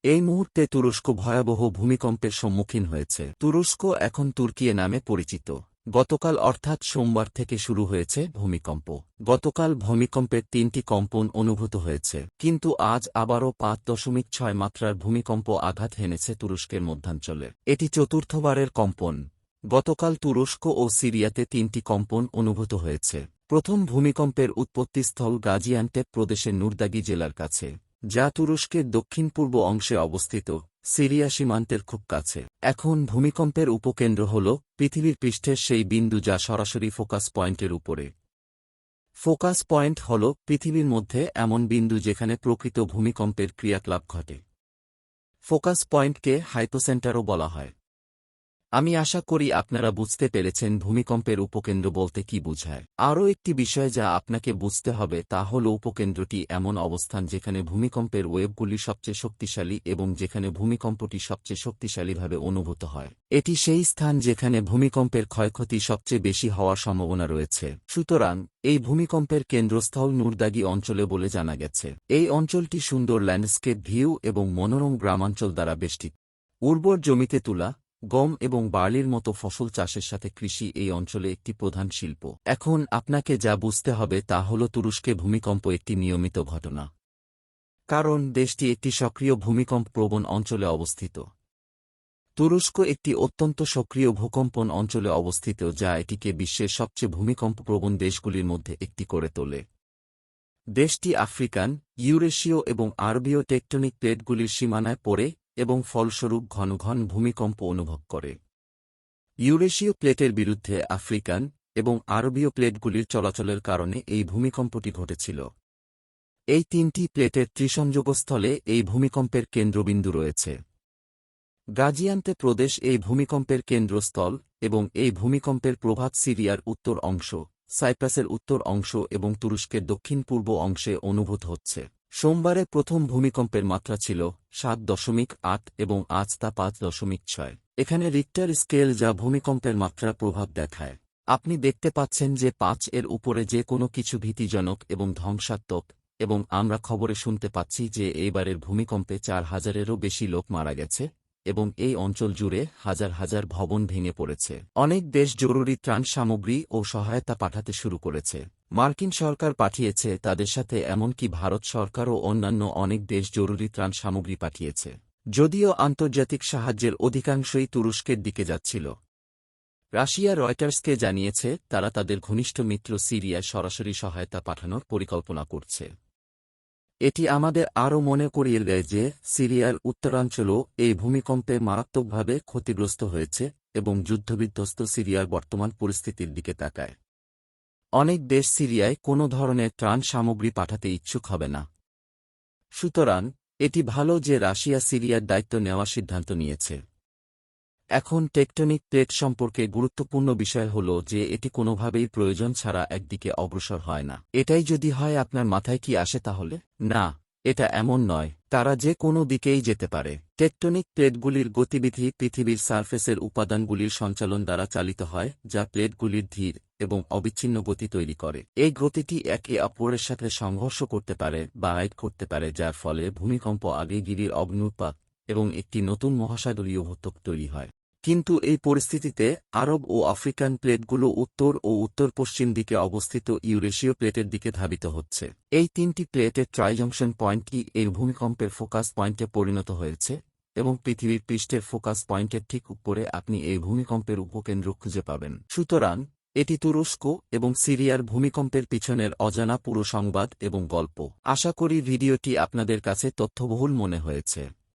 এই মুহূর্তে তুরস্ক ভয়াবহ ভূমিকম্পের সম্মুখীন হয়েছে। তুরস্ক এখন তুর্কিয়ে নামে পরিচিত। গতকাল অর্থাৎ সোমবার থেকে শুরু হয়েছে ভূমিকম্প। গতকাল ভূমিকম্পের ৩টি কম্পন অনুভূত হয়েছে, কিন্তু আজ আবারও ৫.৬ মাত্রার ভূমিকম্প আঘাত হেনেছে তুরস্কের মধ্যাঞ্চলে। এটি চতুর্থবারের কম্পন। গতকাল তুরস্ক ও সিরিয়াতে ৩টি কম্পন অনুভূত হয়েছে। প্রথম ভূমিকম্পের উৎপত্তিস্থল গাজিয়ান্টেপ প্রদেশের নুরদাগি জেলার কাছে, যা তুরস্কের দক্ষিণ-পূর্ব অংশে অবস্থিত, সিরিয়া সীমান্তের খুব কাছে। এখন ভূমিকম্পের উপকেন্দ্র হল পৃথিবীর পৃষ্ঠের সেই বিন্দু যা সরাসরি ফোকাস পয়েন্টের উপরে। ফোকাস পয়েন্ট হল পৃথিবীর মধ্যে এমন বিন্দু যেখানে প্রকৃত ভূমিকম্পের ক্রিয়াকলাপ ঘটে। ফোকাস পয়েন্টকে হাইপোসেন্টারও বলা হয়। আমি আশা করি আপনারা বুঝতে পেরেছেন ভূমিকম্পের উপকেন্দ্র বলতে কি বোঝায়। আরও একটি বিষয় যা আপনাকে বুঝতে হবে তা হল উপকেন্দ্রটি এমন অবস্থান যেখানে ভূমিকম্পের ওয়েভগুলি সবচেয়ে শক্তিশালী এবং যেখানে ভূমিকম্পটি সবচেয়ে শক্তিশালীভাবে অনুভূত হয়। এটি সেই স্থান যেখানে ভূমিকম্পের ক্ষয়ক্ষতি সবচেয়ে বেশি হওয়ার সম্ভাবনা রয়েছে। সুতরাং এই ভূমিকম্পের কেন্দ্রস্থল নুরদাগি অঞ্চলে বলে জানা গেছে। এই অঞ্চলটি সুন্দর ল্যান্ডস্কেপ ভিউ এবং মনোরম গ্রামাঞ্চল দ্বারা বেষ্টিত। উর্বর জমিতে তুলা, গম এবং বার্লির মতো ফসল চাষের সাথে কৃষি এই অঞ্চলে একটি প্রধান শিল্প। এখন আপনাকে যা বুঝতে হবে তা হল তুরস্কে ভূমিকম্প একটি নিয়মিত ঘটনা, কারণ দেশটি একটি সক্রিয় ভূমিকম্প প্রবণ অঞ্চলে অবস্থিত। তুরস্ক একটি অত্যন্ত সক্রিয় ভূকম্পন অঞ্চলে অবস্থিত যা এটিকে বিশ্বের সবচেয়ে ভূমিকম্প প্রবণ দেশগুলির মধ্যে একটি করে তোলে। দেশটি আফ্রিকান, ইউরেশীয় এবং আরবীয় টেকটনিক প্লেটগুলির সীমানায় পড়ে এবং ফলস্বরূপ ঘন ঘন ভূমিকম্প অনুভব করে। ইউরেশীয় প্লেটের বিরুদ্ধে আফ্রিকান এবং আরবীয় প্লেটগুলির চলাচলের কারণে এই ভূমিকম্পটি ঘটেছিল। এই ৩টি প্লেটের ত্রিসংযোগস্থলে এই ভূমিকম্পের কেন্দ্রবিন্দু রয়েছে। গাজিয়ান্তেপ প্রদেশ এই ভূমিকম্পের কেন্দ্রস্থল এবং এই ভূমিকম্পের প্রভাব সিরিয়ার উত্তর অংশ, সাইপ্রাসের উত্তর অংশ এবং তুরস্কের দক্ষিণ-পূর্ব অংশে অনুভূত হচ্ছে। সোমবারে প্রথম ভূমিকম্পের মাত্রা ছিল ৭.৮ এবং আজ তা ৫.৬। এখানে রিক্টার স্কেল যা ভূমিকম্পের মাত্রার প্রভাব দেখায়। আপনি দেখতে পাচ্ছেন যে ৫ এর উপরে যে কোনো কিছু ভীতিজনক এবং ধ্বংসাত্মক, এবং আমরা খবরে শুনতে পাচ্ছি যে এইবারের ভূমিকম্পে ৪,০০০-এরও বেশি লোক মারা গেছে এবং এই অঞ্চল জুড়ে হাজার হাজার ভবন ভেঙে পড়েছে। অনেক দেশ জরুরি ত্রাণ সামগ্রী ও সহায়তা পাঠাতে শুরু করেছে। মার্কিন সরকার পাঠিয়েছে, তাদের সাথে এমনকি ভারত সরকার ও অন্যান্য অনেক দেশ জরুরি ত্রাণ সামগ্রী পাঠিয়েছে। যদিও আন্তর্জাতিক সাহায্যের অধিকাংশই তুরস্কের দিকে যাচ্ছিল। রাশিয়া রয়টার্সকে জানিয়েছে তারা তাদের ঘনিষ্ঠ মিত্র সিরিয়ায় সরাসরি সহায়তা পাঠানোর পরিকল্পনা করছে। এটি আমাদের আরও মনে করিয়ে দেয় যে সিরিয়ার উত্তরাঞ্চলও এই ভূমিকম্পে মারাত্মকভাবে ক্ষতিগ্রস্ত হয়েছে এবং যুদ্ধবিধ্বস্ত সিরিয়ার বর্তমান পরিস্থিতির দিকে তাকায়। অনেক দেশ সিরিয়ায় কোনো ধরনের ত্রাণ সামগ্রী পাঠাতে ইচ্ছুক হবে না। সুতরাং এটি ভালো যে রাশিয়া সিরিয়ার দায়িত্ব নেওয়ার সিদ্ধান্ত নিয়েছে। এখন টেকটনিক প্লেট সম্পর্কে গুরুত্বপূর্ণ বিষয় হল যে এটি কোনোভাবেই প্রয়োজন ছাড়া একদিকে অগ্রসর হয় না। এটাই যদি হয় আপনার মাথায় কি আসে তাহলে? না, এটা এমন নয়, তারা যে কোনো দিকেই যেতে পারে। টেকটনিক প্লেটগুলির গতিবিধি পৃথিবীর সারফেসের উপাদানগুলির সঞ্চালন দ্বারা চালিত হয়, যা প্লেটগুলির ধীর এবং অবিচ্ছিন্ন গতি তৈরি করে। এই গতিটি একে অপরের সাথে সংঘর্ষ করতে পারে বা আইট করতে পারে, যার ফলে ভূমিকম্প আগ্নেয়গিরির অগ্ন্যুৎপাত এবং একটি নতুন মহাসাগরীয় ভূত্বক তৈরি হয়। কিন্তু এই পরিস্থিতিতে আরব ও আফ্রিকান প্লেটগুলো উত্তর ও উত্তর-পশ্চিম দিকে অবস্থিত ইউরেশীয় প্লেটের দিকে ধাবিত হচ্ছে। এই ৩টি প্লেটের ট্রাইজংশন পয়েন্টটি এই ভূমিকম্পের ফোকাস পয়েন্টে পরিণত হয়েছে এবং পৃথিবীর পৃষ্ঠের ফোকাস পয়েন্টের ঠিক উপরে আপনি এই ভূমিকম্পের উপকেন্দ্র খুঁজে পাবেন। সুতরাং এটি তুরস্ক এবং সিরিয়ার ভূমিকম্পের পিছনের অজানা পুরো সংবাদ এবং গল্প। আশা করি ভিডিওটি আপনাদের কাছে তথ্যবহুল মনে হয়েছে।